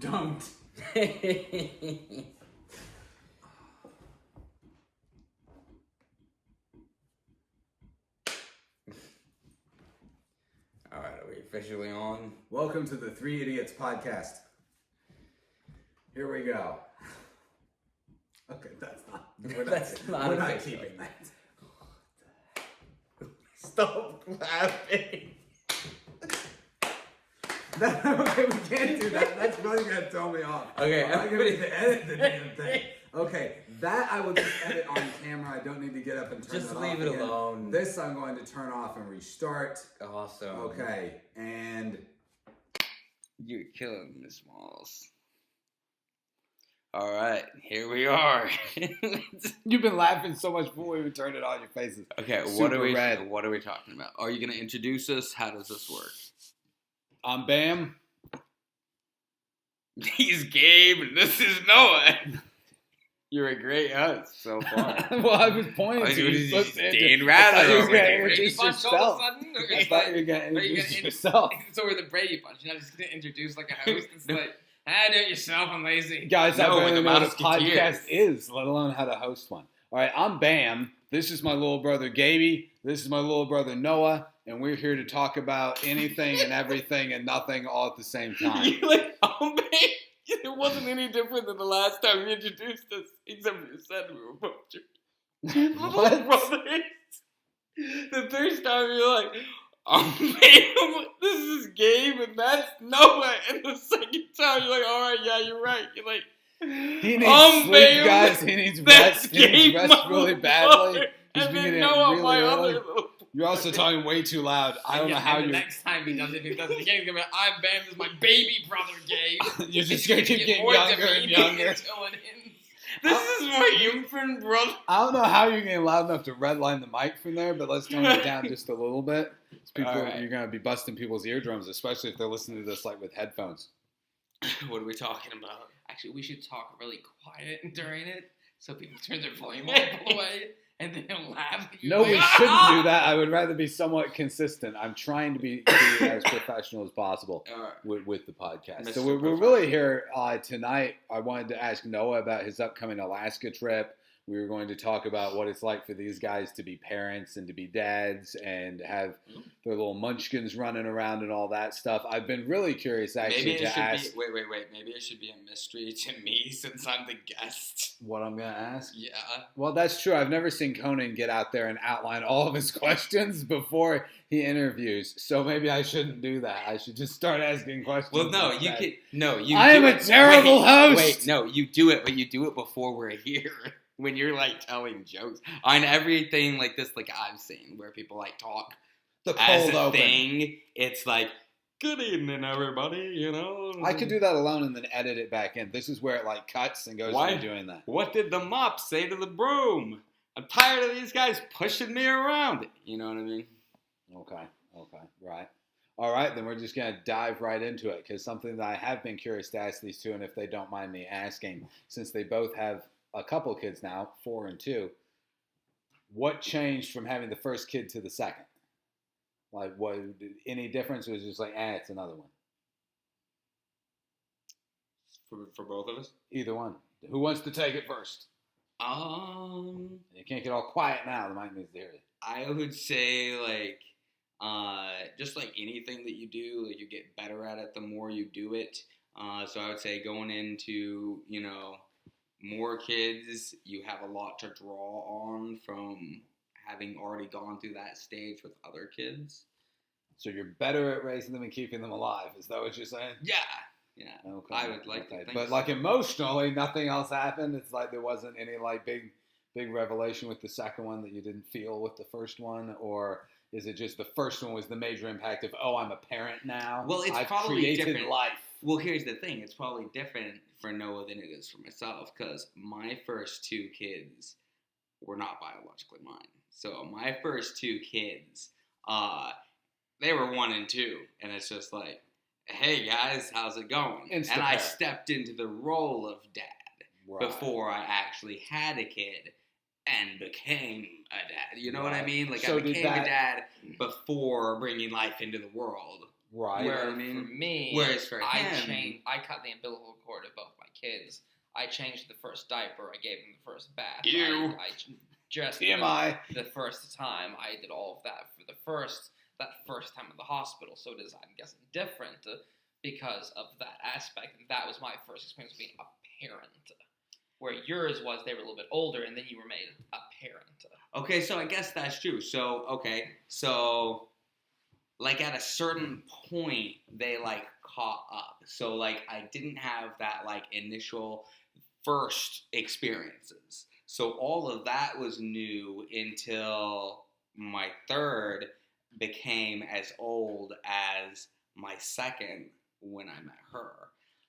Don't. Alright, are we officially on? Welcome to the Three Idiots podcast. Here we go. Okay, we're not keeping that. Stop laughing. Okay, we can't do that. That's really gonna throw me off. Okay, I'm not gonna need to edit the damn thing. Okay, that I will just edit on camera. I don't need to get up and turn it off. Just leave it alone. This I'm going to turn off and restart. Awesome. Okay, and You're killing me, Smalls. Alright, here we are. You've been laughing so much before we even turned it on your faces. Okay, what are we talking about? Are you gonna introduce us? How does this work? I'm Bam. He's Gabe, and this is Noah. You're a great host so far. Well, I was pointing to you. Dan Rather. You were going to Brady introduce Bunch yourself. all of a sudden? I thought you were going to introduce yourself. So we're the Brady Bunch. You're not just going to introduce like a host. It's like, do it yourself. I'm lazy. Guys, No, I we're don't the even know what a Musketeers. podcast is, let alone how to host one. All right, I'm Bam. This is my little brother, Gaby. This is my little brother, Noah. And we're here to talk about anything and everything and nothing all at the same time. You're like, oh man, it wasn't any different than the last time you introduced us, except for you said we were both your What? brothers. The first time you're like, oh man, this is Gabe and that's Noah. And the second time you're like, all right, yeah, you're right. You're like, He needs sleep, man, guys. He needs that's rest. He needs Gabe, rest my really brother. badly. He's And been then getting Noah, really my other early. little. You're also talking way too loud. I don't know how and you're... the next time he does it again, he's going to be like, I'm Bam. This is my baby brother, Gabe. You're just going to keep getting more younger and demeaning younger. until it ends. This is my infant brother. I don't know how you're getting loud enough to redline the mic from there, but let's tone it down just a little bit. People, All right. You're going to be busting people's eardrums, especially if they're listening to this like with headphones. What are we talking about? Actually, we should talk really quiet during it so people turn their volume all the way and then they'll laugh. No, we shouldn't do that. I would rather be somewhat consistent. I'm trying to be as professional as possible All right. with the podcast. Mr. So we're really here tonight. I wanted to ask Noah about his upcoming Alaska trip. We were going to talk about what it's like for these guys to be parents and to be dads and have their little munchkins running around and all that stuff. I've been really curious actually Maybe it to should ask be. Wait. Maybe it should be a mystery to me since I'm the guest. what I'm going to ask. Yeah. Well, that's true. I've never seen Conan get out there and outline all of his questions before he interviews. So maybe I shouldn't do that. I should just start asking questions. Well, no, you instead. can. No, you. I am do a it- terrible host. Wait, no, you do it, but you do it before we're here. When you're like telling jokes on everything like this, like I've seen where people like talk The as cold a open. thing. It's like, good evening, everybody. You know. I could do that alone and then edit it back in. This is where it like cuts and goes Why? into doing that. What did the mop say to the broom? I'm tired of these guys pushing me around. You know what I mean? Okay, right. All right, then we're just going to dive right into it because something that I have been curious to ask these two, and if they don't mind me asking, since they both have a couple kids now, 4 and 2, what changed from having the first kid to the second? Like, what? Any difference? Or was it just like, it's another one? For both of us. Either one. Who wants to take it first? You can't get all quiet now. The mic needs to hear it. I would say like, just like anything that you do, like you get better at it the more you do it. So I would say going into, more kids, you have a lot to draw on from having already gone through that stage with other kids. So you're better at raising them and keeping them alive. Is that what you're saying? Yeah. Okay. I would like to think But so. like emotionally, nothing else happened. It's like there wasn't any like big revelation with the second one that you didn't feel with the first one, or is it just the first one was the major impact of I'm a parent now? Well, it's I've probably created different. life. Well, here's the thing. It's probably different for Noah than it is for myself because my first 2 kids were not biologically mine. So my first 2 kids, they were 1 and 2, and it's just like, hey guys, how's it going? And I Insta-parent. stepped into the role of dad Right. before I actually had a kid and became a dad. You know what I Right. mean? Like So I did became that- a dad before bringing life into the world. Right. You know Where what I mean? for me, Whereas for him, I cut the umbilical cord of both my kids. I changed the first diaper. I gave them the first bath. Ew. I dressed TMI. the first time. I did all of that for that first time in the hospital. So it is, I'm guessing, different because of that aspect. And that was my first experience being a parent. Where yours was they were a little bit older, and then you were made a parent. Okay, so I guess that's true. So like at a certain point, they like caught up. So like I didn't have that like initial first experiences. So all of that was new until my third became as old as my second when I met her.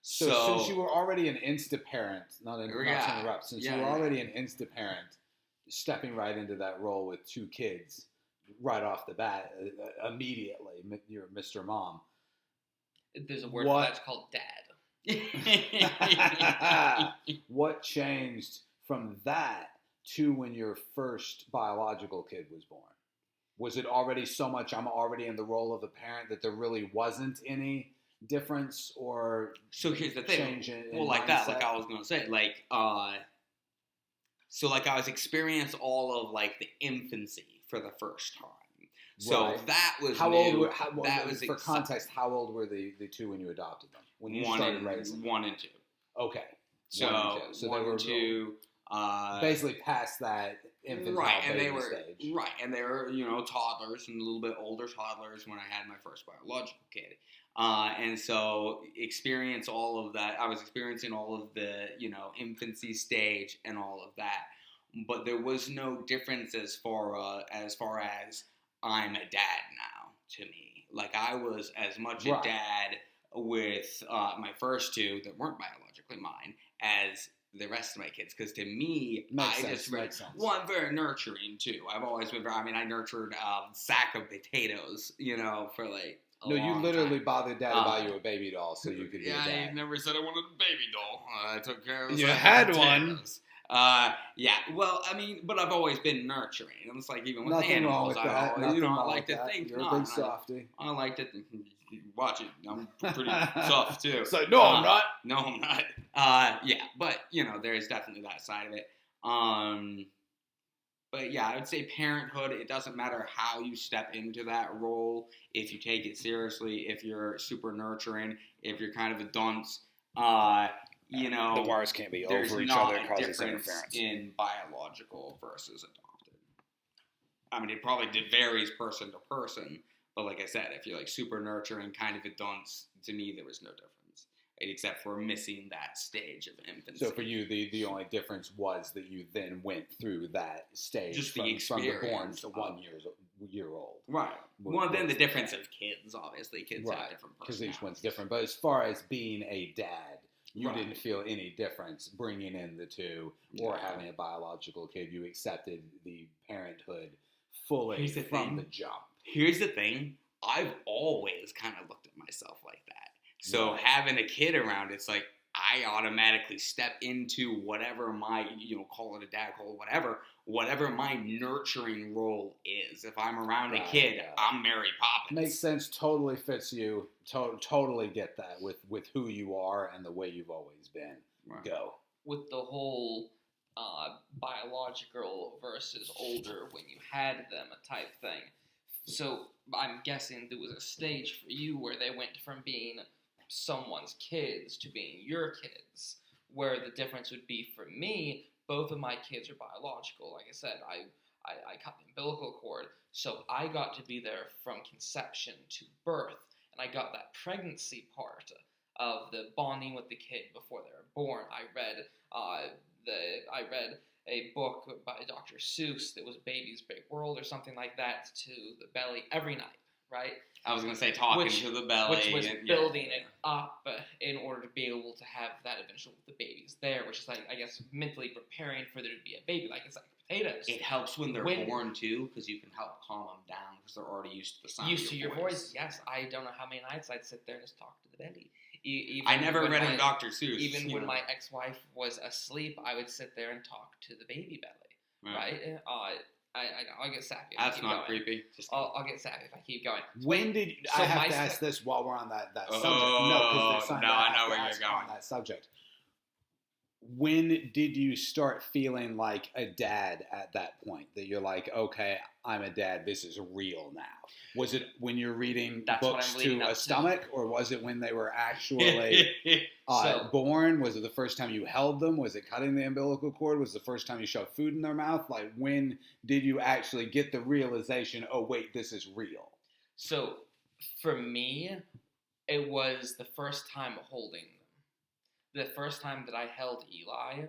So since you were already an insta-parent, not to interrupt, since you were yeah. already an insta-parent, stepping right into that role with 2 kids right off the bat, immediately, you're Mr. Mom. There's a word for that. It's called dad. What changed from that to when your first biological kid was born? Was it already so much, I'm already in the role of a parent, that there really wasn't any difference or so here's the thing. Change in well, like mindset? that, like I was gonna say, so like I was experienced all of like the infancy for the first time. So Right. that was how new. old were, That was for context, how old were the 2 when you adopted them? When you started raising them? 1 and 2. Okay. So 1 and 2. So 1 they were and 2. basically past that infantile Right, and baby they were stage. right, and they were toddlers and a little bit older toddlers when I had my first biological kid, and so experience all of that. I was experiencing all of the infancy stage and all of that, but there was no difference as far as I'm a dad now to me. Like I was as much a dad with my first 2 that weren't biologically mine as the rest of my kids, because to me, Makes sense. Well, I'm very nurturing too. I've always been I nurtured a sack of potatoes, for like a No, you long literally time. bothered Dad to buy you a baby doll so you could be a Yeah, dad. I never said I wanted a baby doll. I took care of the You sack had of one. potatoes. Yeah. Well, I mean, but I've always been nurturing. It's like even with Nothing animals, wrong with that. I like to think. You're a big softy. I like to watch it. I'm pretty soft too. It's like, no, I'm not. No, I'm not. Yeah, but there's definitely that side of it. But yeah, I would say parenthood. It doesn't matter how you step into that role. If you take it seriously, if you're super nurturing, if you're kind of a dunce, the wires can't be there's over each not other. a It causes difference interference. in biological versus adopted. I mean, it probably varies person to person. But like I said, if you're like super nurturing, kind of a dunce, to me there was no difference, except for missing that stage of infancy. So for you, the only difference was that you then went through that stage Just from the born experience to of- 1 year old. Right. Well, Well, then the what's difference that? of kids, obviously, kids Right, have different because each one's personalities. different. But as far as being a dad, you Right. didn't feel any difference bringing in the 2 or Yeah. having a biological kid. You accepted the parenthood fully Here's the from thing. the jump. Here's the thing. I've always kind of looked at myself like that. So Right. having a kid around, it's like I automatically step into whatever my, call it a dad, call it whatever my nurturing role is. If I'm around a Right, kid, yeah. I'm Mary Poppins. Makes sense. Totally fits you. Totally get that with who you are and the way you've always been. Right. Go. With the whole biological versus older when you had them type thing. So I'm guessing there was a stage for you where they went from being someone's kids to being your kids, where the difference would be for me, both of my kids are biological. Like I said, I cut the umbilical cord, so I got to be there from conception to birth, and I got that pregnancy part of the bonding with the kid before they were born. I read a book by Dr. Seuss that was Baby's Big World or something like that, to the belly every night, right? I was going to say talking to the belly. Which was and- building it up in order to be able to have that eventually with the babies there, which is like, I guess, mentally preparing for there to be a baby, like it's like potatoes. It helps when they're born too, because you can help calm them down because they're already used to the sound Used of to your voice. Yes, I don't know how many nights I'd sit there and just talk to the belly. I never read him Dr. Seuss. Even when my ex-wife was asleep, I would sit there and talk to the baby belly, right? I know. I'll get sappy. If I That's keep not going. creepy. Just I'll get sappy if I keep going. When did So I have my to ask step- this while we're on that Oh, subject? No, because there's something no, that I have know to where you're ask going. on that subject. When did you start feeling like a dad at that point? That you're like, okay, I'm a dad. This is real now. Was it when you're reading That's what books I'm leading to up a to. stomach, or was it when they were actually So- born? Was it the first time you held them? Was it cutting the umbilical cord? Was it the first time you shoved food in their mouth? Like, when did you actually get the realization, oh, wait, this is real? So for me, it was the first time holding them. The first time that I held Eli,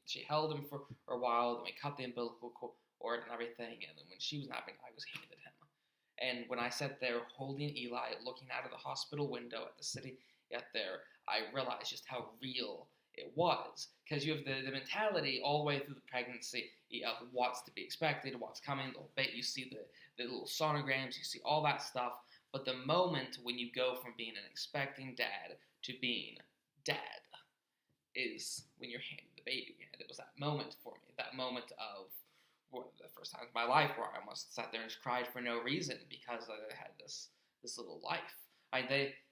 she held him for a while, then we cut the umbilical cord and everything, and then when she was napping, I was handed him. And when I sat there holding Eli, looking out of the hospital window at the city out there, I realized just how real it was. Because you have the mentality all the way through the pregnancy of what's to be expected, what's coming, the whole bit. You see the little sonograms, you see all that stuff. But the moment when you go from being an expecting dad to being dad is when you're handing the baby. And it was that moment for me, that moment of one of the first times in my life where I almost sat there and just cried for no reason because I had this little life.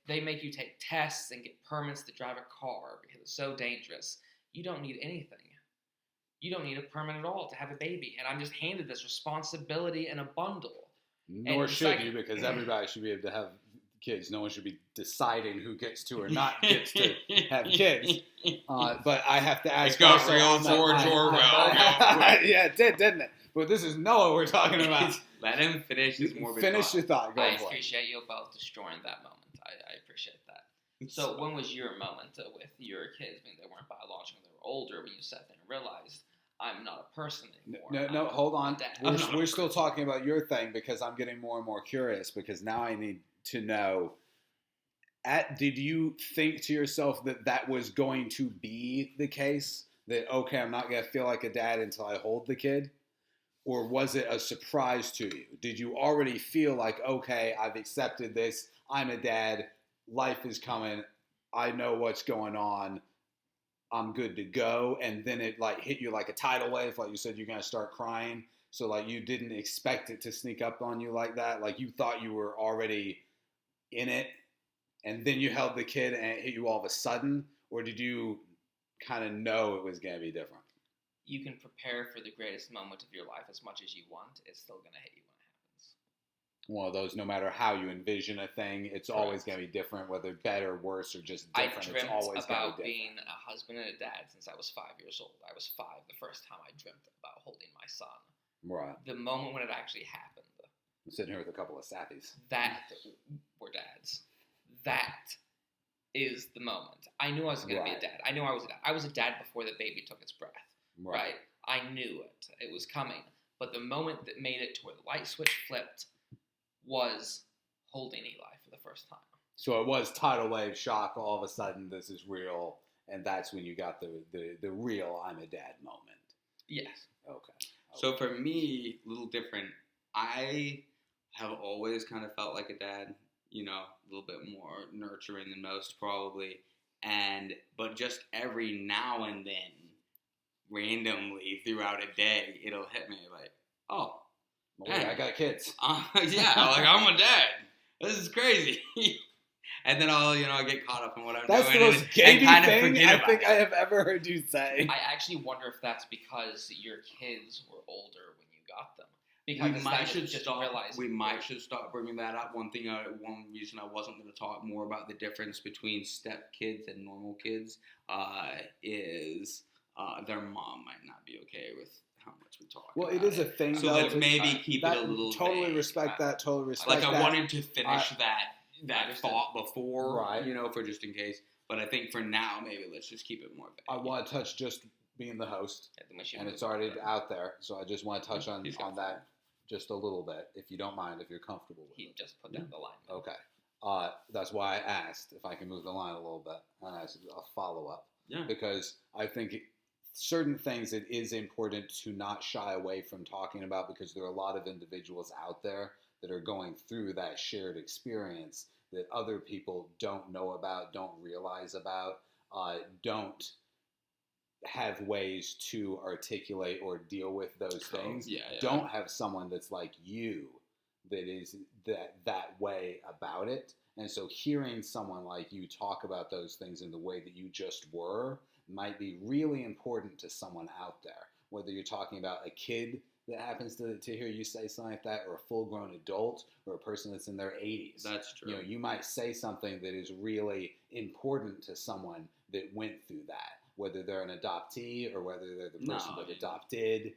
They make you take tests and get permits to drive a car because it's so dangerous. You don't need anything. You don't need a permit at all to have a baby. And I'm just handed this responsibility in a bundle. Nor And should second- you, because everybody should be able to have kids. No one should be deciding who gets to or not gets to have kids. But I have to ask. It got also real on that- George Orwell. Yeah, it did, didn't it? But this is Noah we're talking about. Let him finish his morbid Finish thought. your thought. Go I for it. appreciate you both destroying that moment. I appreciate that. So when was your moment with your kids? I mean, they weren't biological, they were older, when you sat there and realized, I'm not a person anymore. No, hold on. I'm a dad. We're still talking about your thing because I'm getting more and more curious because now I need to know. Did you think to yourself that was going to be the case? That, okay, I'm not going to feel like a dad until I hold the kid? Or was it a surprise to you? Did you already feel like, okay, I've accepted this, I'm a dad, life is coming, I know what's going on, I'm good to go, and then it like hit you like a tidal wave, like you said, you're going to start crying, so like you didn't expect it to sneak up on you like that, like you thought you were already in it, and then you held the kid and it hit you all of a sudden, or did you kind of know it was going to be different? You can prepare for the greatest moment of your life as much as you want. It's still going to hit you when it happens. One of those, no matter how you envision a thing, it's always going to be different, whether better, worse, or just I different. dreamt It's always about going to be being a husband and a dad since I was 5 years old. I was 5 the first time I dreamt about holding my son. different. Right. The moment when it actually happened, I'm sitting here with a couple of sappies. that we're dads. That is the moment. I knew I was going to be a Right. dad. I knew I was a dad. I was a dad before the baby took its breath. Right. I knew it. It was coming. But the moment that made it to where the light switch flipped was holding Eli for the first time. So it was tidal wave shock. All of a sudden, this is real, and that's when you got the real "I'm a dad" moment. Yes. Okay. So for me, a little different. I have always kind of felt like a dad, you know, a little bit more nurturing than most probably. But just every now and then, randomly throughout a day, it'll hit me like, oh, Well, I got kids. yeah, like I'm a dad. This is crazy. And then I'll get caught up in what I'm That's doing the most and gamey kind of thing forget I about think it. I have ever heard you say. I actually wonder if that's because your kids were older when you got them. We Because might that should just stop. realize We might should stop bringing that up. One reason I wasn't going to talk more about the difference between step kids and normal kids is their mom might not be okay with how much we talk. Well, about it is a thing, So though. let's maybe keep it a little Totally vague. respect that. Totally respect Like that. I wanted to finish that Understood. thought before, Right. for just in case. But I think for now, maybe let's just keep it more vague. I want to touch just being the host, Yeah, then we should and move it's on. already out there. So I just want to touch on He's got that just a little bit, if you don't mind, if you're comfortable with He it. just put down the line. Okay. That's why I asked if I can move the line a little bit, and I asked a follow up. Yeah. Because I think certain things it is important to not shy away from talking about, because there are a lot of individuals out there that are going through that shared experience that other people don't know about, don't realize about, don't have ways to articulate or deal with those things. Yeah. Don't have someone that's like you that is that way about it. And so hearing someone like you talk about those things in the way that you just were might be really important to someone out there. Whether you're talking about a kid that happens to hear you say something like that, or a full-grown adult, or a person that's in their 80s. That's true. You know, you might say something that is really important to someone that went through that, whether they're an adoptee or whether they're the person that adopted,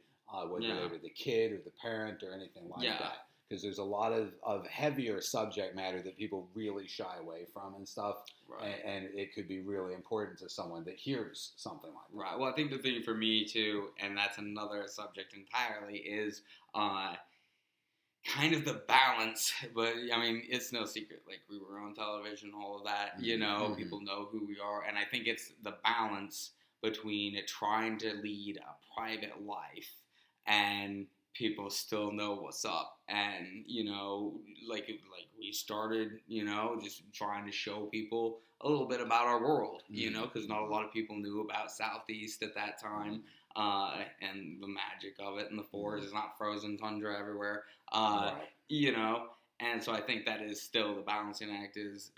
whether they were the kid or the parent or anything like that. Because there's a lot of heavier subject matter that people really shy away from and stuff. Right. And it could be really important to someone that hears something like that. Right. Well, I think the thing for me, too, and that's another subject entirely, is kind of the balance. But, I mean, it's no secret. Like, we were on television, all of that. You know, people know who we are. And I think it's the balance between trying to lead a private life and people still know what's up. And, you know, like we started, you know, just trying to show people a little bit about our world, you know, because not a lot of people knew about Southeast at that time, and the magic of it, and the forest is not frozen tundra everywhere, you know. And so I think that is still the balancing act, is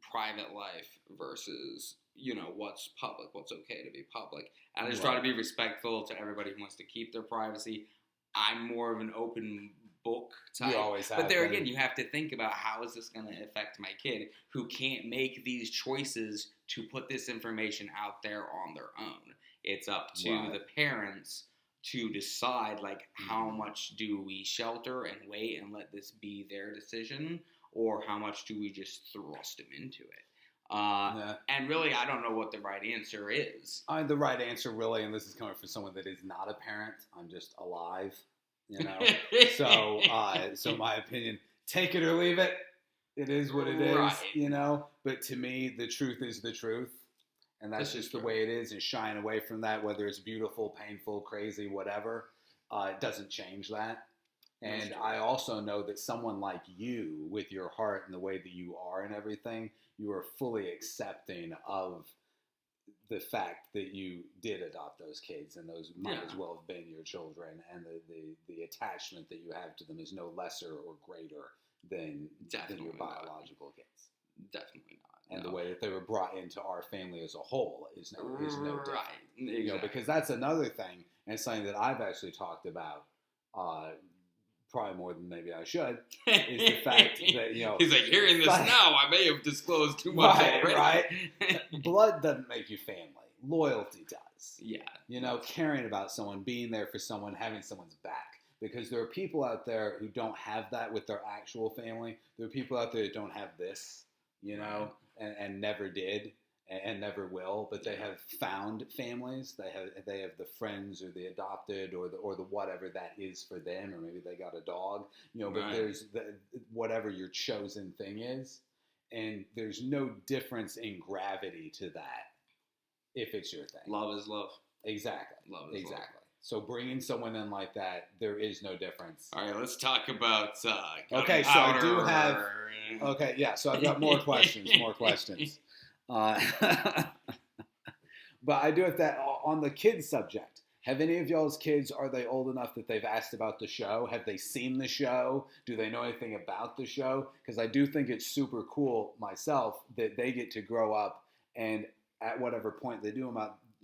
private life versus, you know, what's public, what's okay to be public. And I just try to be respectful to everybody who wants to keep their privacy. I'm more of an open book type. You always have. But there again, you have to think about, how is this going to affect my kid who can't make these choices to put this information out there on their own. It's up to the parents to decide, like, how much do we shelter and wait and let this be their decision, or how much do we just thrust them into it? And really, I don't know what the right answer is. The right answer, really, and this is coming from someone that is not a parent, I'm just alive, you know. So my opinion, take it or leave it. It is what it is, you know. But to me, the truth is the truth, and that's just the way it is. And shying away from that, whether it's beautiful, painful, crazy, whatever, it doesn't change that. And I also know that someone like you, with your heart and the way that you are and everything, you are fully accepting of the fact that you did adopt those kids, and those might as well have been your children, and the attachment that you have to them is no lesser or greater than your biological kids. Definitely not. And the way that they were brought into our family as a whole is no different. Right. Exactly. You know, because that's another thing, and something that I've actually talked about, probably more than maybe I should, is the fact that, you know... He's like, hearing this now, I may have disclosed too much already. Right. Blood doesn't make you family. Loyalty does. Yeah. You know, caring about someone, being there for someone, having someone's back. Because there are people out there who don't have that with their actual family. There are people out there that don't have this, you know, and never did. And never will, but they have found families. They have the friends or the adopted or the whatever that is for them, or maybe they got a dog, you know. But there's whatever your chosen thing is, and there's no difference in gravity to that if it's your thing. Love is love. Exactly. Love is love. So bringing someone in like that, there is no difference. All right, let's talk about. Okay, so I do have. Okay, yeah. So I've got more questions. But I do have that on the kids subject. Have any of y'all's kids, are they old enough that they've asked about the show? Have they seen the show? Do they know anything about the show? Because I do think it's super cool myself that they get to grow up, and at whatever point they do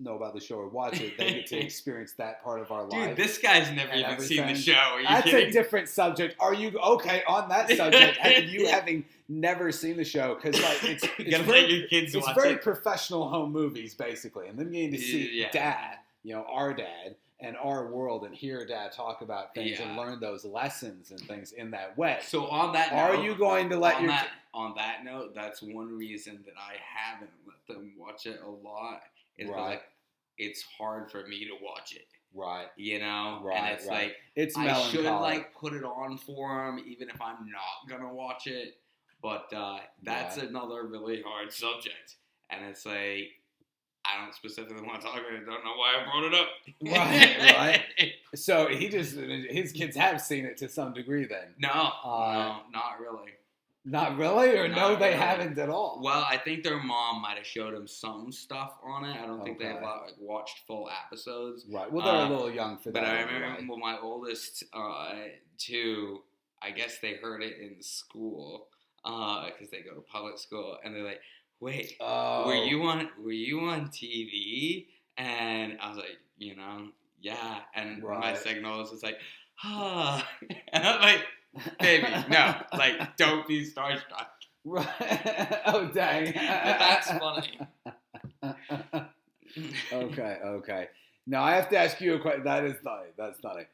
know about the show or watch it, they get to experience that part of our life. Dude, this guy's never even seen the show. Are you That's kidding? a different subject. Are you okay on that subject? Having never seen the show, because like it's very professional home movies basically, and them getting to see Dad, you know, our dad and our world, and hear Dad talk about things and learn those lessons and things in that way. So on that note, are you going to let on that note, that's one reason that I haven't let them watch it a lot. It's like, it's hard for me to watch it. Right. You know? Right. And it's like, it's I melancholy. should like put it on for them, even if I'm not going to watch it. But that's another really hard subject. And it's like, I don't specifically want to talk about it. I don't know why I brought it up. Right. So his kids have seen it to some degree then. No, not really. Not really, or no, Not they really. haven't at all. Well, I think their mom might have showed them some stuff on it. I don't think they Okay. like watched full episodes. Right. Well, they're a little young for that. But I anyway. remember when my oldest two, I guess they heard it in school because they go to public school, and they're like, "Wait, were you on TV?" And I was like, yeah. And my signal was just like, ah, and I'm like, baby, no, like, don't be starstruck. Right. Oh, dang. That's funny. Okay. Now I have to ask you a question. That is funny. That's funny.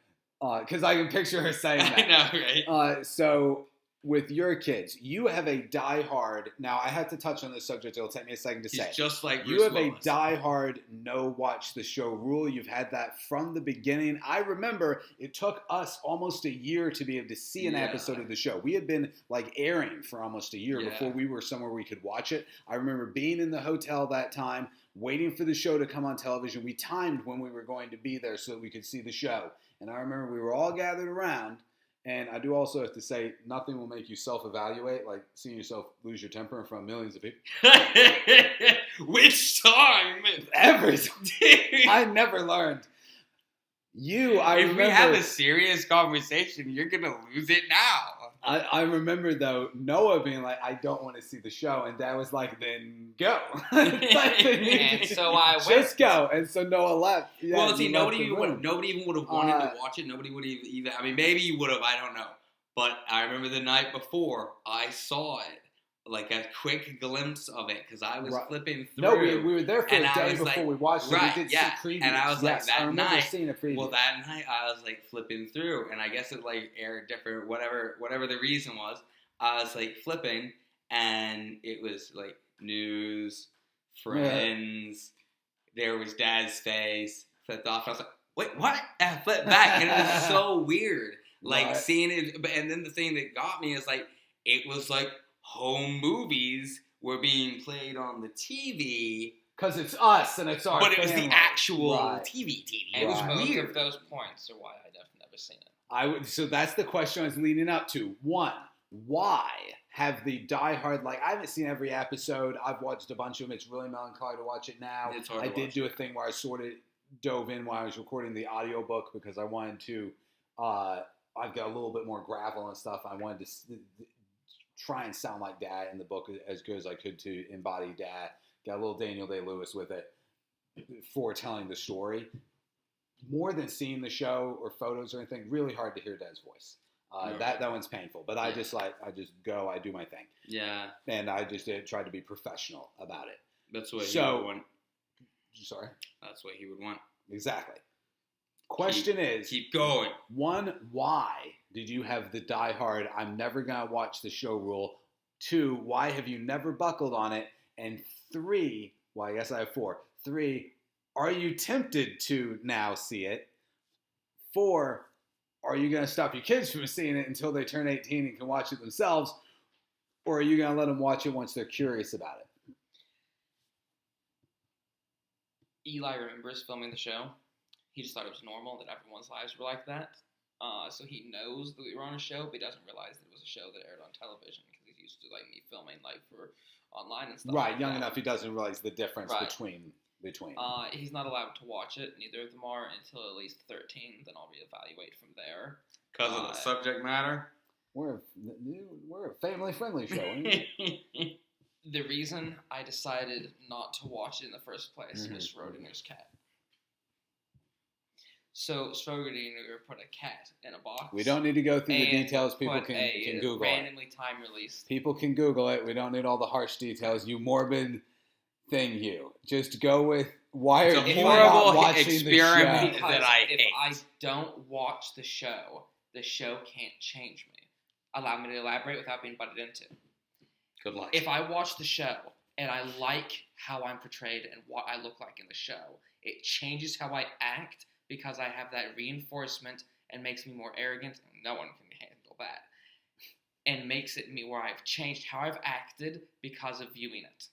Because I can picture her saying that. I know, right? So with your kids, you have a diehard. Now I have to touch on this subject. It'll take me a second to say. He's just like you Bruce have Willis. a diehard no watch the show rule. You've had that from the beginning. I remember it took us almost a year to be able to see an episode of the show. We had been like airing for almost a year before we were somewhere we could watch it. I remember being in the hotel that time, waiting for the show to come on television. We timed when we were going to be there so that we could see the show. And I remember we were all gathered around. And I do also have to say, nothing will make you self-evaluate, like seeing yourself lose your temper in front of millions of people. Which time? Every time. I never learned. If we have a serious conversation, you're going to lose it now. I remember, though, Noah being like, I don't want to see the show. And Dad was like, then go. And so I went. Just go. And so Noah left. Yeah, well, see, nobody even would have wanted to watch it. Nobody would even, I mean, maybe you would have, I don't know. But I remember the night before, I saw it, like a quick glimpse of it, because I was flipping through. No, we were there for a day before we watched it. Right, we did yeah. see previews. And I was like, that night, seeing a preview. well, that night I was like flipping through, and I guess it like aired different, whatever the reason was. I was like flipping, and it was like news, Friends. There was Dad's face. Flipped off. I was like, wait, what? And I flipped back, and it was so weird, like seeing it. But and then the thing that got me is like it was like home movies were being played on the TV. Because it's us and it's our But it was family. the actual TV. It was Both weird. of those points are why I've never seen it. So that's the question I was leading up to. One, why have the diehard, like I haven't seen every episode. I've watched a bunch of them. It's really melancholy to watch it now. It's hard I to did watch. do a thing where I sort of dove in while I was recording the audiobook because I wanted to, I've got a little bit more gravel and stuff. I wanted to try and sound like Dad in the book as good as I could to embody Dad. Got a little Daniel Day-Lewis with it for telling the story. More than seeing the show or photos or anything, really hard to hear Dad's voice. That one's painful. But I just go, I do my thing. Yeah. And I just tried to be professional about it. That's what he would want. Sorry? That's what he would want. Exactly. Question is... Keep going. One, why did you have the diehard, I'm never going to watch the show rule? Two, why have you never buckled on it? And three, well, I guess I have four. Three, are you tempted to now see it? Four, are you going to stop your kids from seeing it until they turn 18 and can watch it themselves? Or are you going to let them watch it once they're curious about it? Eli remembers filming the show. He just thought it was normal that everyone's lives were like that. So he knows that we were on a show, but he doesn't realize that it was a show that aired on television because he's used to like me filming like for online and stuff. Right, like young that. enough he doesn't realize the difference between. He's not allowed to watch it. Neither of them are until at least 13. Then I'll reevaluate from there. Because of the subject matter? We're a family-friendly show. The reason I decided not to watch it in the first place was Schrodinger's cat. So Schrodinger put a cat in a box. We don't need to go through the details. People can Google randomly it. time released. People can Google it. We don't need all the harsh details. You morbid thing, you. Just go with why are you not watching experiment the show? that I if hate. I don't watch the show can't change me. Allow me to elaborate without being butted into. Good luck. If I watch the show and I like how I'm portrayed and what I look like in the show, it changes how I act because I have that reinforcement and makes me more arrogant. No one can handle that. And makes it me where I've changed how I've acted because of viewing it.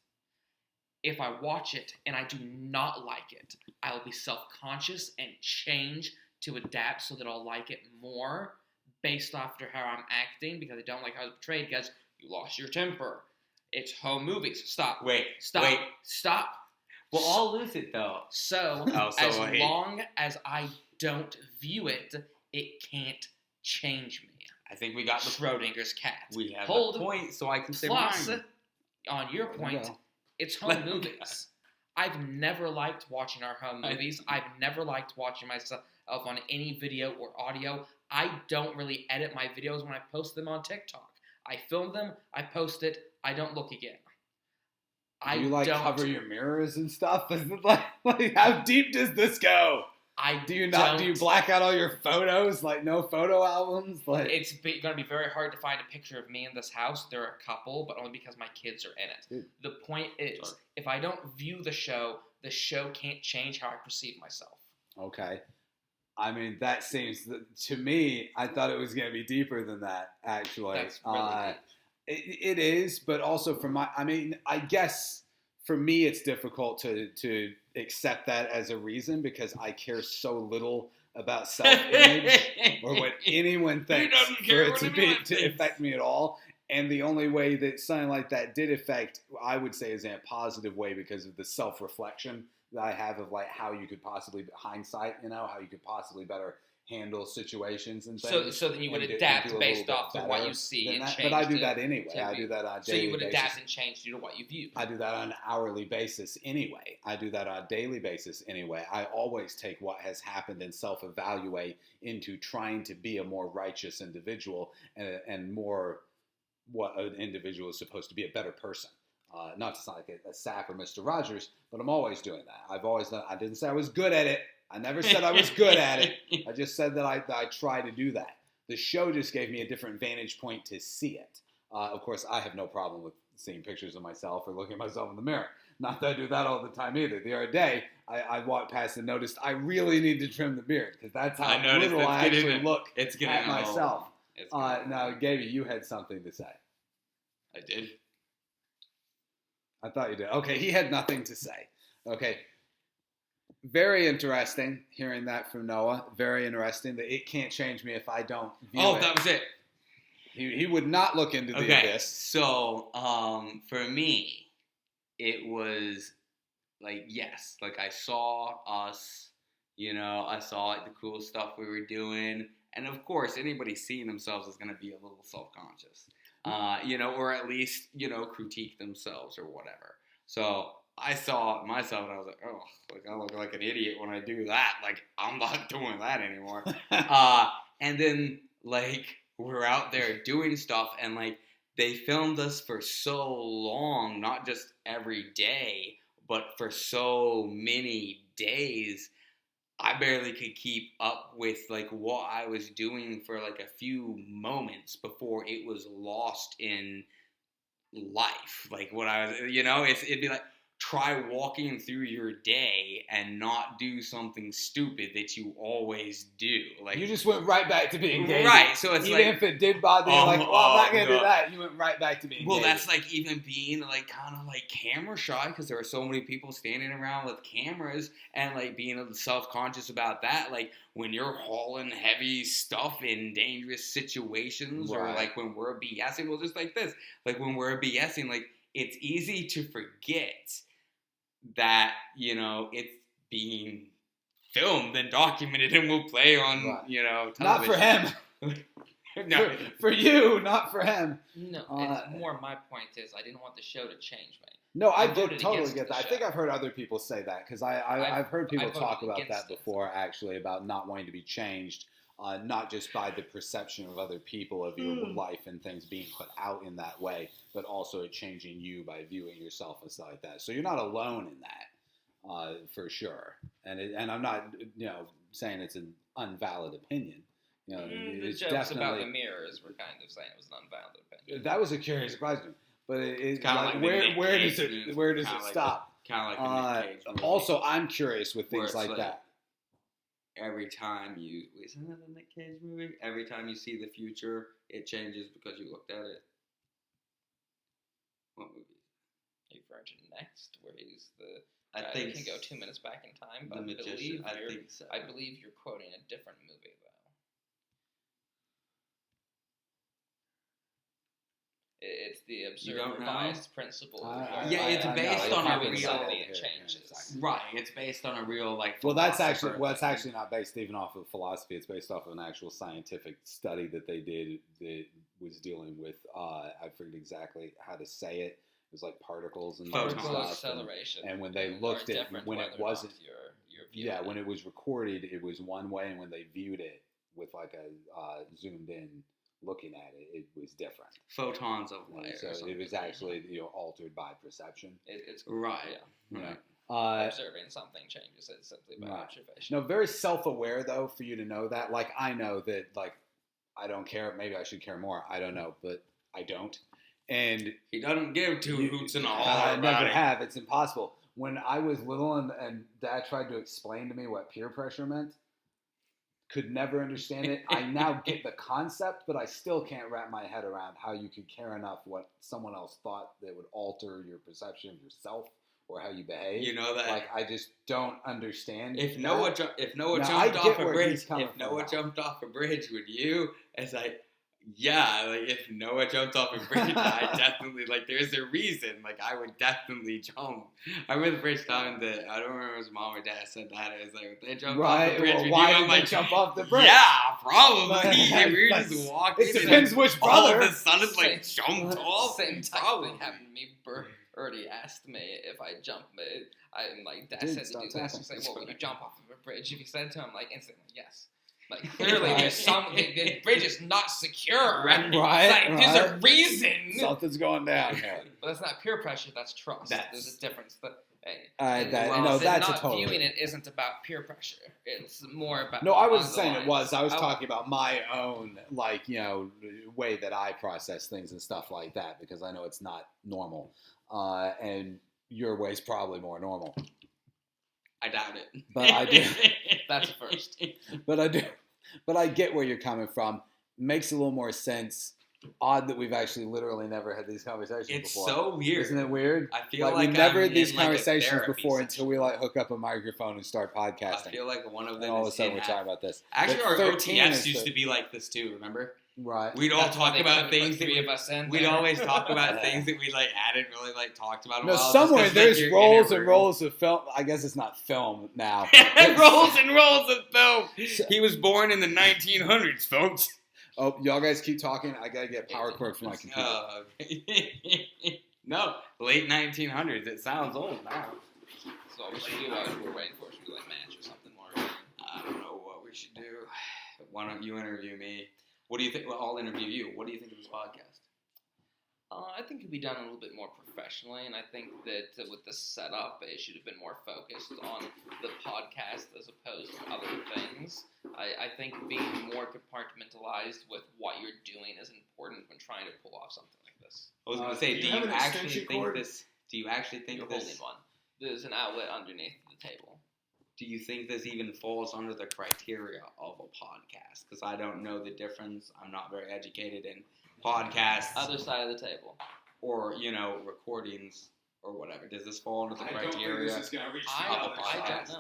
If I watch it and I do not like it, I will be self-conscious and change to adapt so that I'll like it more based off how I'm acting because I don't like how it's portrayed because You lost your temper. It's home movies. Stop. Wait. Stop. Wait. Stop. Well, I'll lose it though. So, as long as I don't view it, it can't change me. I think we got the Schrodinger's cat. We have Hold the point, so I can say Plus, mine. on your point, it's home movies. I've never liked watching our home movies. I've never liked watching myself on any video or audio. I don't really edit my videos when I post them on TikTok. I film them, I post it, I don't look again. Do you cover your mirrors and stuff? Is it like how deep does this go? Do you black out all your photos? Like no photo albums? Like it's going to be very hard to find a picture of me in this house. There are a couple, but only because my kids are in it. Dude. The point is, if I don't view the show can't change how I perceive myself. Okay. I mean, that seems to me. I thought it was going to be deeper than that. Actually, that's really deep. It is, but also I guess for me, it's difficult to accept that as a reason because I care so little about self-image or what anyone thinks for it to affect me at all. And the only way that something like that did affect, I would say, is in a positive way because of the self-reflection that I have of like how you could possibly hindsight, how you could possibly better handle situations and things. So then you would adapt based off of what you see and change. But I do that anyway. I do that on a daily basis. So you would adapt and change due to what you view. I do that on an hourly basis anyway. I do that on a daily basis anyway. I always take what has happened and self-evaluate into trying to be a more righteous individual and more what an individual is supposed to be, a better person. Not to sound like a sap or Mr. Rogers, but I'm always doing that. I've always done. I didn't say I was good at it. I never said I was good at it. I just said that I try to do that. The show just gave me a different vantage point to see it. Of course, I have no problem with seeing pictures of myself or looking at myself in the mirror. Not that I do that all the time either. The other day, I walked past and noticed I really need to trim the beard because that's how little I actually look at myself. Now, Gaby, you had something to say. I did. I thought you did. Okay, he had nothing to say. Okay. Very interesting hearing that from Noah. Very interesting that it can't change me if I don't view it. That was it. He would not look into the abyss. So, for me, it was like, yes, like I saw us, I saw like the cool stuff we were doing. And of course, anybody seeing themselves is going to be a little self-conscious, or at least, critique themselves or whatever. So I saw myself and I was like, oh, like I look like an idiot when I do that. Like, I'm not doing that anymore. And then, like, we're out there doing stuff and, like, they filmed us for so long, not just every day, but for so many days, I barely could keep up with, like, what I was doing for, like, a few moments before it was lost in life. Like, what I was, it'd be like, try walking through your day and not do something stupid that you always do. Like, you just went right back to being gay. Right, so it's even if it did bother you, like, I'm not going to do that. You went right back to being gay. Well, that's like even being like kind of like camera shy because there are so many people standing around with cameras and like being self-conscious about that. Like when you're hauling heavy stuff in dangerous situations or like when we're BSing, well, just like this, like when we're BSing, like it's easy to forget that, it's being filmed and documented and will play on, television. Not for him. No. For you, not for him. No, it's more my point is I didn't want the show to change me. No, I did totally get that. I think I've heard other people say that because I've heard people talk about that before, actually, about not wanting to be changed. Not just by the perception of other people of your life and things being put out in that way, but also changing you by viewing yourself and stuff like that. So you're not alone in that, for sure. And I'm not, saying it's an unvalid opinion. The jokes about the mirrors were kind of saying it was an unvalid opinion. That was a curious surprise to me, but it's kind of like where does it stop? Kind of like the Nick Cage movie. Also, I'm curious with things like that. Every time isn't that the Nick Cage movie? Every time you see the future, it changes because you looked at it. What movie? Are you referring to Next, where he's the guy that can go 2 minutes back in time? But I think so. I believe you're quoting a different movie, though. It's the You don't observer know? bias principle. Yeah, it's based on a viewing real- something, it changes. Right. It's based on a real Well, that's philosopher it's thing. actually not based even off of philosophy. It's based off of an actual scientific study that they did that was dealing with. I forget exactly how to say it. It was like particles and Particle stuff, acceleration. And when they are looked at different when it whether or not wasn't, you're viewing when it. it was recorded, it was one way, and when they viewed it with like a zoomed in looking at it, it was different. Photons of And light. so or something. it was actually altered by perception. It's Right. Yeah. Right. Observing something changes it simply by Right. observation. No, very self-aware though for you to know that. Like I know that like I don't care. Maybe I should care more. I don't know, but I don't. And He doesn't give two hoots and a I holler about never it. have. It's impossible. When I was little and Dad tried to explain to me what peer pressure meant, could never understand it. I now get the concept, but I still can't wrap my head around how you could care enough what someone else thought that would alter your perception of yourself or how you behave. You know that. Like I just don't understand. If that. Noah Now, I jumped get off a where bridge, he's coming if Noah from. jumped off a bridge, would you? It's like, yeah, like if Noah jumped off a bridge, I definitely like. There's a reason. Like I would definitely jump. I remember the first time that I don't remember if it was mom or dad said that. It was like if they jumped off Right? the bridge, Well, with why you, I'm did like, they jump off the bridge? Yeah, probably. But- we were that's- just walking. It depends and which all brother. of a sudden, like jumped off. Same type Probably. thing happened to me. Birdie asked me if I jumped. I'm like, Dad Dude, said to stop do this. tapping. He's like, well, would you jump off of a bridge? If he said to him, like, instantly, yes. Like, clearly, there's the bridge is not secure. Right. It's like, there's a right. reason. Something's going down here. But that's not peer pressure. That's trust. That's- There's a difference. That's a total. Viewing it isn't about peer pressure. It's more about. No, I wasn't saying it underlying- was. I was talking about my own, like, way that I process things and stuff like that because I know it's not normal. And your way's probably more normal. I doubt it. But I do. That's a first. But I get where you're coming from. Makes a little more sense. Odd that we've actually literally never had these conversations It's before. so weird. Isn't it weird? I feel Like like we've never I'm had these in, like, a conversations therapy before session. until we like hook up a microphone and start I podcasting. feel like one of them And all of a is sudden in we're that. talking about this. Actually, But our 13 OTS is used the- to be like this too. Remember? Right. We'd all That's why talk they about put things that three we, of us in we'd there. always talk about things that we like hadn't really like talked about. In a No, while, just somewhere 'cause, there's like, you're rolls in a and room. rolls of film. I guess it's not film now. rolls and rolls of film. He was born in the 1900s, folks. Oh, y'all guys keep talking. I gotta get power cord for my computer. No, late 1900s. It sounds old now. So what we should do while we're waiting for it should be like match or something more. I don't know what we should do. Why don't you interview me? What do you think? Well, I'll interview you. What do you think of this podcast? I think it could be done a little bit more professionally, and I think that with the setup, it should have been more focused on the podcast as opposed to other things. I think being more compartmentalized with what you're doing is important when trying to pull off something like this. I was going to Do say, you do have you an actually extension think cord? this? Do you actually think You're this? holding one. There's an outlet underneath the table. Do you think this even falls under the criteria of a podcast? Because I don't know the difference. I'm not very educated in podcasts Other side of the table. or recordings or whatever. Does this fall under the criteria? gonna reach I don't know.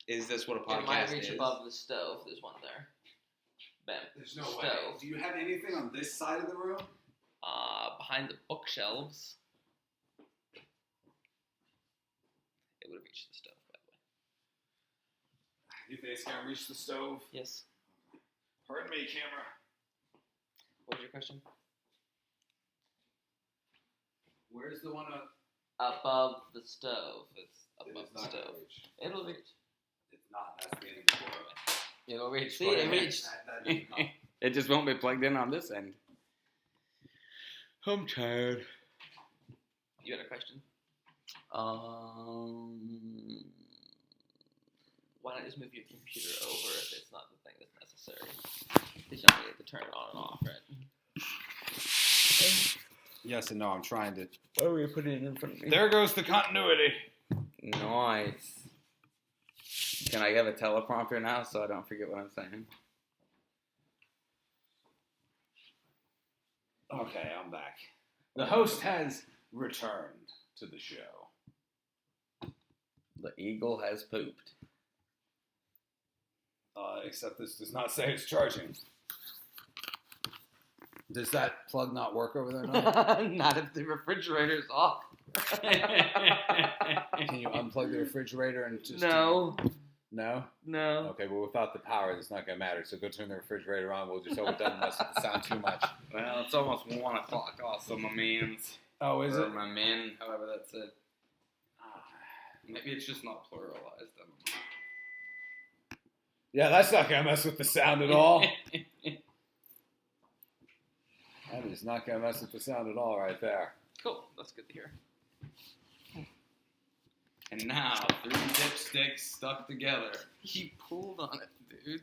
Is this what a It might podcast reach is? above the stove. There's one there. Bam. There's no Stove. way. Do you have anything on this side of the room? Behind the bookshelves. It would have reached the stove, by the way. You think it's gonna reach the stove? Yes. Pardon me, camera. What was your question? Where's the one up? Above the stove. It's above It's the not gonna stove. reach. It'll reach. It's not. That's the end of the door. It'll reach. See, it reached. That didn't come. It just won't be plugged in on this end. I'm tired. You had a question? Why not just move your computer over if it's not the thing that's necessary? Because you only have to turn it on and off, right? Yes and no. I'm trying to. Oh, you put it in front of me. There goes the continuity. Nice. Can I have a teleprompter now so I don't forget what I'm saying? Okay, I'm back. The host has returned to the show. The eagle has pooped. Except this does not say it's charging. Does that plug not work over there? Not if the refrigerator's off. Can you unplug the refrigerator and just... No. No? No. Okay, well, without the power, it's not going to matter. So go turn the refrigerator on. We'll just hope it doesn't mess with the sound too much. Well, it's almost 1 o'clock also, my mans. Oh, is Or it? my man, however that's it. Maybe it's just not pluralized. I don't know. Yeah, that's not going to mess with the sound at all. That is not going to mess with the sound at all right there. Cool. That's good to hear. And now, 3 dipsticks stuck together. He pulled on it, dude.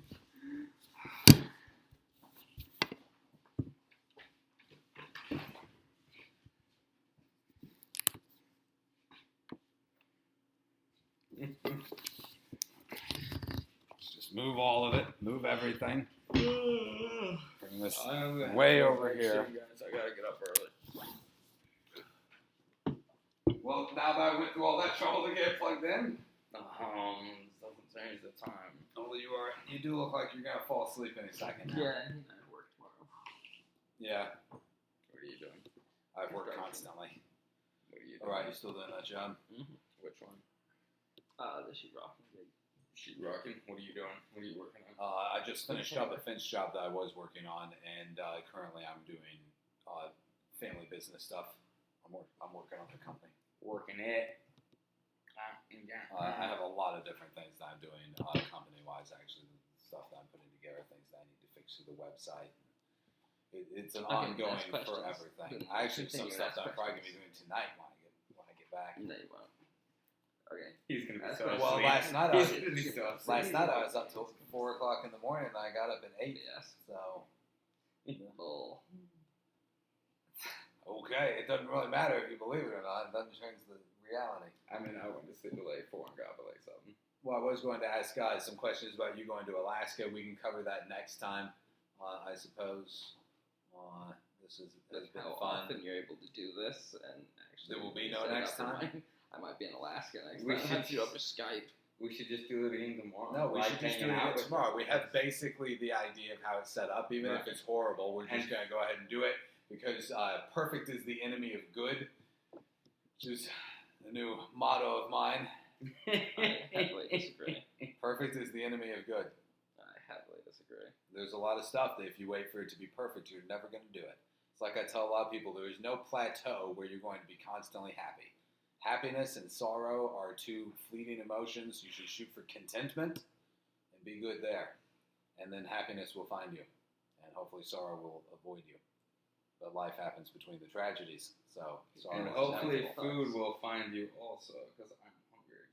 Just move all of it. Move everything. Bring this I'm way over here. Guys, I gotta get up early. Well, now that I went through all that trouble to get it plugged in, Doesn't change the time. although you do look like you're gonna fall asleep any second. Now. Yeah, and I work tomorrow. Yeah. What are you doing? I work constantly. What are you doing? All right, you still doing that job? Which one? The sheetrocking gig. Sheet rocking. What are you doing? What are you working on? I just finished up a Finch job that I was working on, and currently I'm doing family business stuff. I'm working on the company. Working it. I have a lot of different things that I'm doing company-wise, actually. Stuff that I'm putting together, things that I need to fix to the website. It's an ongoing for everything. I actually have some stuff that I'm probably going to be doing tonight when I get back. No, you won't. Okay. He's gonna be That's so right. Well, asleep. last night He's gonna be so asleep. Last night I was up till 4 o'clock in the morning, and I got up at 8. Yes. So, Bull. okay, it doesn't really matter if you believe it or not. It doesn't change the reality. I mean, I went to sleep at like 4 and got up at like 7. Well, I was going to ask some questions about you going to Alaska. We can cover that next time, I suppose. This has been How fun. often you're able to do this, and actually There will be no set it next up for time? I might be in Alaska next We time. should I'll have you over Skype. We should just do it again tomorrow. No, we Like should just do hanging it out again with tomorrow. them. We have basically the idea of how it's set up. Even if Right. it's horrible, we're just And- going to go ahead and do it because perfect is the enemy of good, which is the new motto of mine. I heavily disagree. Perfect is the enemy of good. I heavily disagree. There's a lot of stuff that if you wait for it to be perfect, you're never going to do it. It's like I tell a lot of people, there is no plateau where you're going to be constantly happy. Happiness and sorrow are 2 fleeting emotions. You should shoot for contentment and be good there. And then happiness will find you. And hopefully sorrow will avoid you. But life happens between the tragedies. So sorrow And is hopefully inevitable. food will find you also, because I'm hungry.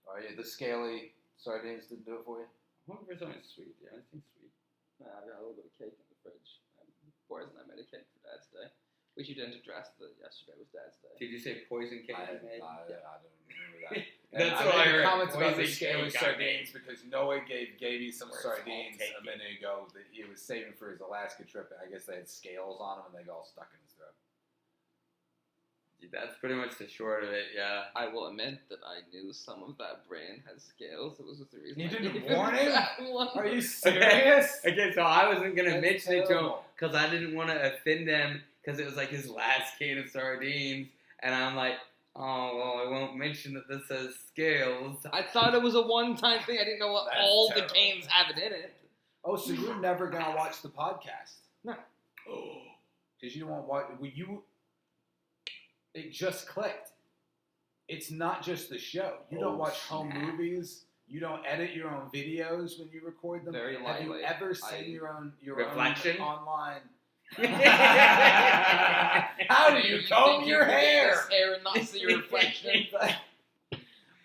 Are you, the scaly sardines didn't do it for you? I'm hungry for something sweet. Yeah, anything sweet. I've got a little bit of cake in the fridge. Poison, I made a cake for Dad's Day. Which you didn't address that yesterday was Dad's Day. Did you say poison cake I you made? don't remember that. That's I what I made heard. comments about the Poison scaly cake, I sardines because Noah gave you some Or small sardines cake. a minute ago that he was saving for his Alaska trip. I guess they had scales on them and they got all stuck in his throat. That's pretty much the short of it, yeah. I will admit that I knew some of that brand has scales. It was the reason You I didn't gave warn him? that one. Are you serious? Okay, so I wasn't going to That's mention it to him terrible. because I didn't want to offend him because it was like his last can of sardines. And I'm like, oh, well, I won't mention that this says scales. I thought it was a one-time thing. I didn't know what That's all terrible. the canes have it in it. Oh, so you're never gonna watch the podcast? No. Oh, because you don't watch. It just clicked. It's not just the show. You don't Oh, watch home snap. movies. You don't edit your own videos when you record them. Very Have you lightly. ever seen your own Reflection? online? How do you comb think your can get hair? this hair and not see your reflection?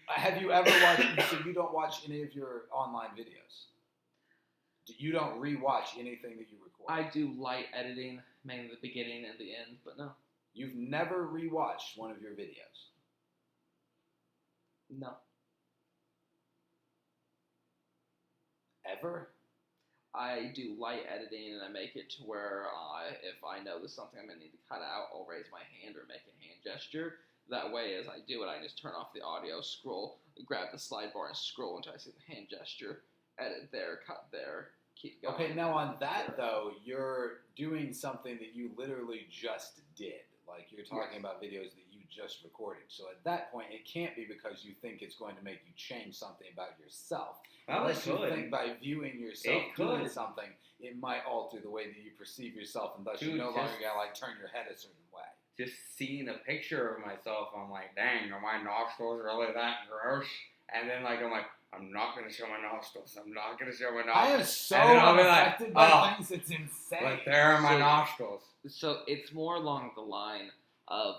Have you ever watched? So you don't watch any of your online videos. You don't rewatch anything that you record. I do light editing, mainly the beginning and the end, but no. You've never rewatched one of your videos. No. Ever? I do light editing and I make it to where if I know there's something I'm going to need to cut out, I'll raise my hand or make a hand gesture. That way, as I do it, I just turn off the audio, scroll, grab the slide bar and scroll until I see the hand gesture, edit there, cut there, keep going. Okay, now on that though, you're doing something that you literally just did. Like you're talking about videos that you just recorded. So at that point, it can't be because you think it's going to make you change something about yourself. Well, Unless it you could. think by viewing yourself It doing could. something, it might alter the way that you perceive yourself, and thus Dude, you no longer just- gotta like turn your head a certain way. Just seeing a picture of myself, I'm like, dang, are my nostrils really that gross? And then like I'm like, I'm not gonna show my nostrils. I'm not gonna show my I am nostrils. so And then I'll be like, unaffected by oh. things, it's insane. Like there are my So- nostrils. So it's more along the line of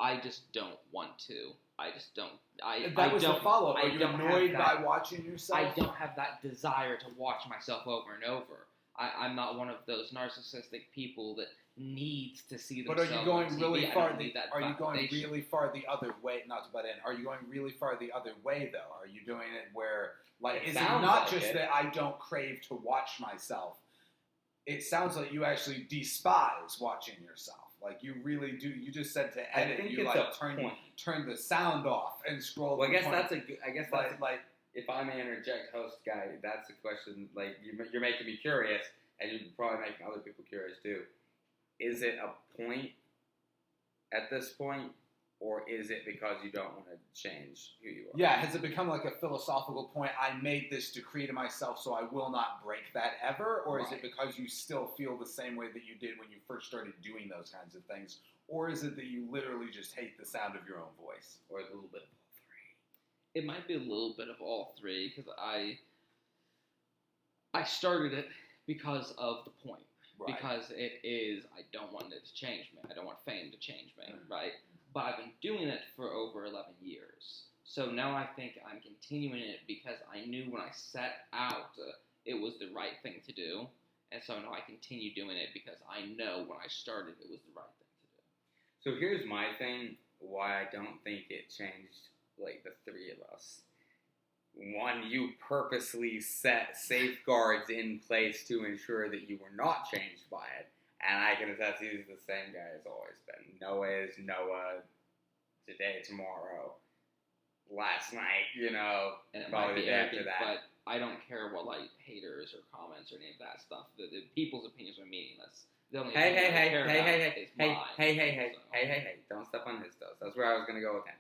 I just don't want to. I just don't. That was the follow-up. Are I you don't have annoyed by that- watching yourself? I don't have that desire to watch myself over and over. I'm not one of those narcissistic people that needs to see But are themselves. you going on TV. really I far? don't need that Are you going validation. really far the other way? Not to butt in. Are you going really far the other way though? Are you doing it where like It is it sounds not like just it. that I don't crave to watch myself? It sounds like you actually despise watching yourself. Like you really do. You just said to I edit. think You it's like a point. turn the sound off and scroll. Well, I to guess the point. that's a good. I guess that's like if I may interject, host guy. That's a question. Like you're making me curious, and you're probably making other people curious too. Is it a point at this point, or is it because you don't want to change who you are? yeah. Has it become like a philosophical point? I made this decree to myself, so I will not break that ever. Or is it Right. because you still feel the same way that you did when you first started doing those kinds of things? Or is it that you literally just hate the sound of your own voice? Or a little bit of all three. It might be a little bit of all three because I started it because of the point. Right. Because it is, I don't want it to change me. I don't want fame to change me, Mm. right? But I've been doing it for over 11 years. So now I think I'm continuing it because I knew when I set out it was the right thing to do. And so now I continue doing it because I know when I started it was the right thing to do. So here's my thing. Why I don't think it changed like the three of us. One, you purposely set safeguards in place to ensure that you were not changed by it. And I can attest he's the same guy as always been. Noah is Noah today, tomorrow, last night, you know, And it probably might be the day after arrogant, that. but I don't care what like haters or comments or any of that stuff. The people's opinions are meaningless. The only Hey, opinion hey, I hey, care hey, about hey, is hey, mine. hey, don't step on his toes. That's where I was going to go with him.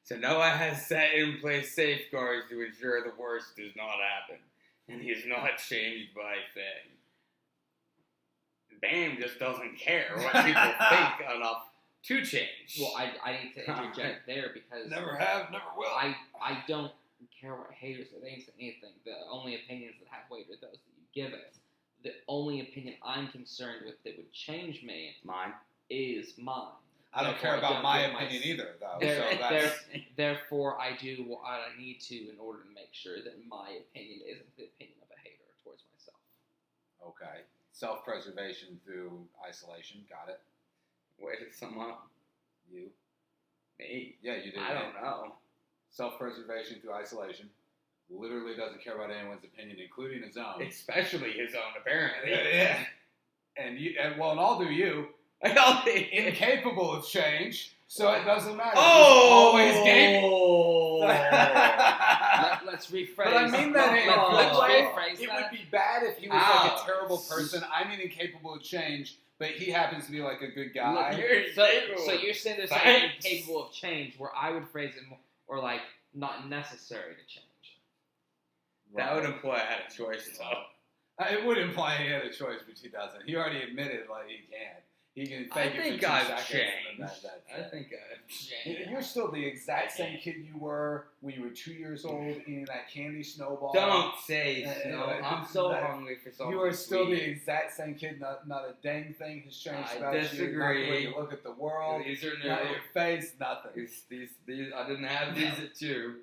So Noah has set in place safeguards to ensure the worst does not happen. And he's not changed by a thing. Bam just doesn't care what people think enough to change. Well, I need to interject there because Never have, never will. I don't care what haters say. They ain't say anything. The only opinions that have weight are those that you give it. The only opinion I'm concerned with that would change me Mine. is mine. I don't care Therefore, about my give opinion either, though. There- So that's, Therefore, I do what I need to in order to make sure that my opinion isn't the opinion of a hater towards myself. okay. Self-preservation through isolation. Got it. Way to sum up. You. Me. Yeah, you did. I don't know. Self-preservation through isolation. Literally doesn't care about anyone's opinion, including his own. Especially his own, apparently. Yeah. And you, and all do you. Incapable of change, so it doesn't matter. Oh! He's always gaming. Let's rephrase. But I mean that in a let's good way. rephrase It that. would be bad if he was like a Ouch. terrible person. I mean incapable of change, but he happens to be like a good guy. So you're saying there's something Thanks. incapable of change, where I would phrase it more, or like not necessary to change. That would imply I had a choice, though. It would imply he had a choice, but he doesn't. He already admitted like he can't. He can I fake it think for 2 I've seconds. changed. And then that's it. I think I've changed. You're still the exact same kid you were when you were 2 years old eating that candy snowball. Don't say Uh, snow. uh, I'm so that- hungry for something You are still the sweet. exact same kid. Not a dang thing has changed I about you. Not the way disagree. you look at the world. These are Not new. your face. Nothing. These, I didn't have these at 2.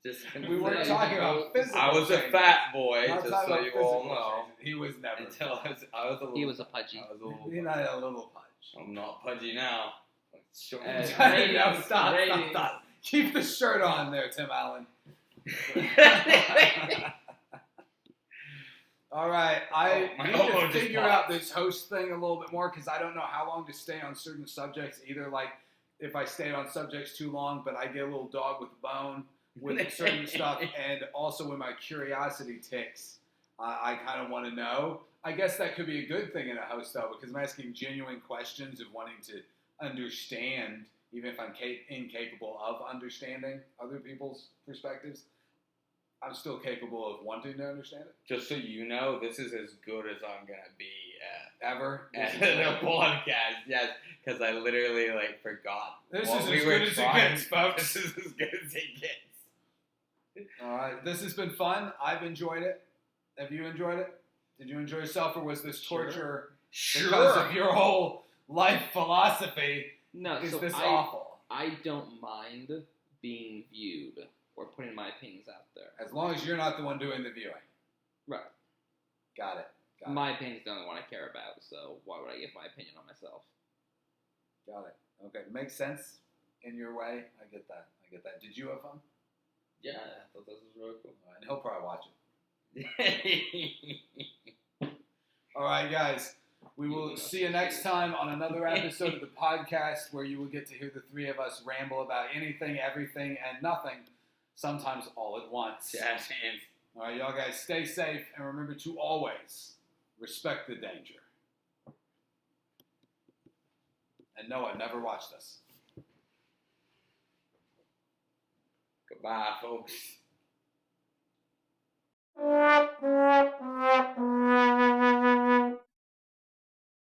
Just gonna We weren't say. talking about physical. I was a changes. fat boy, Not just talking so about you all physical know. changes. He was never. Until I was a little. He was a pudgy. I was a little. You're not a little punch. I'm not pudgy now. Show me. No, stop. Keep the shirt on there, Tim Allen. All right, I Oh, my need elbow to just figure popped. out this host thing a little bit more because I don't know how long to stay on certain subjects. Either like if I stay on subjects too long, but I get a little dog with a bone with certain stuff, and also when my curiosity ticks, I kind of want to know. I guess that could be a good thing in a host, though, because I'm asking genuine questions of wanting to understand, even if I'm incapable of understanding other people's perspectives. I'm still capable of wanting to understand it. Just so you know, this is as good as I'm gonna be Ever. at the podcast. Yes, because I literally forgot. This what is we as were good as it trying- gets, folks. This is as good as it gets. All right. This has been fun. I've enjoyed it. Have you enjoyed it? Did you enjoy yourself, or was this torture because of your whole life philosophy? No, Is so this I, awful? I don't mind being viewed or putting my opinions out there. As long as you're not the one doing the viewing. Right. Got it. My opinion's the only one I care about, so why would I give my opinion on myself? Got it. Okay. Makes sense in your way. I get that. Did you have fun? Yeah, I thought this was really cool. And he'll probably watch it. All right, guys. We will see you next time on another episode of the podcast where you will get to hear the three of us ramble about anything, everything, and nothing, sometimes all at once. Yes, and All right, y'all guys, stay safe and remember to always respect the danger. And Noah, never watch this. goodbye, folks.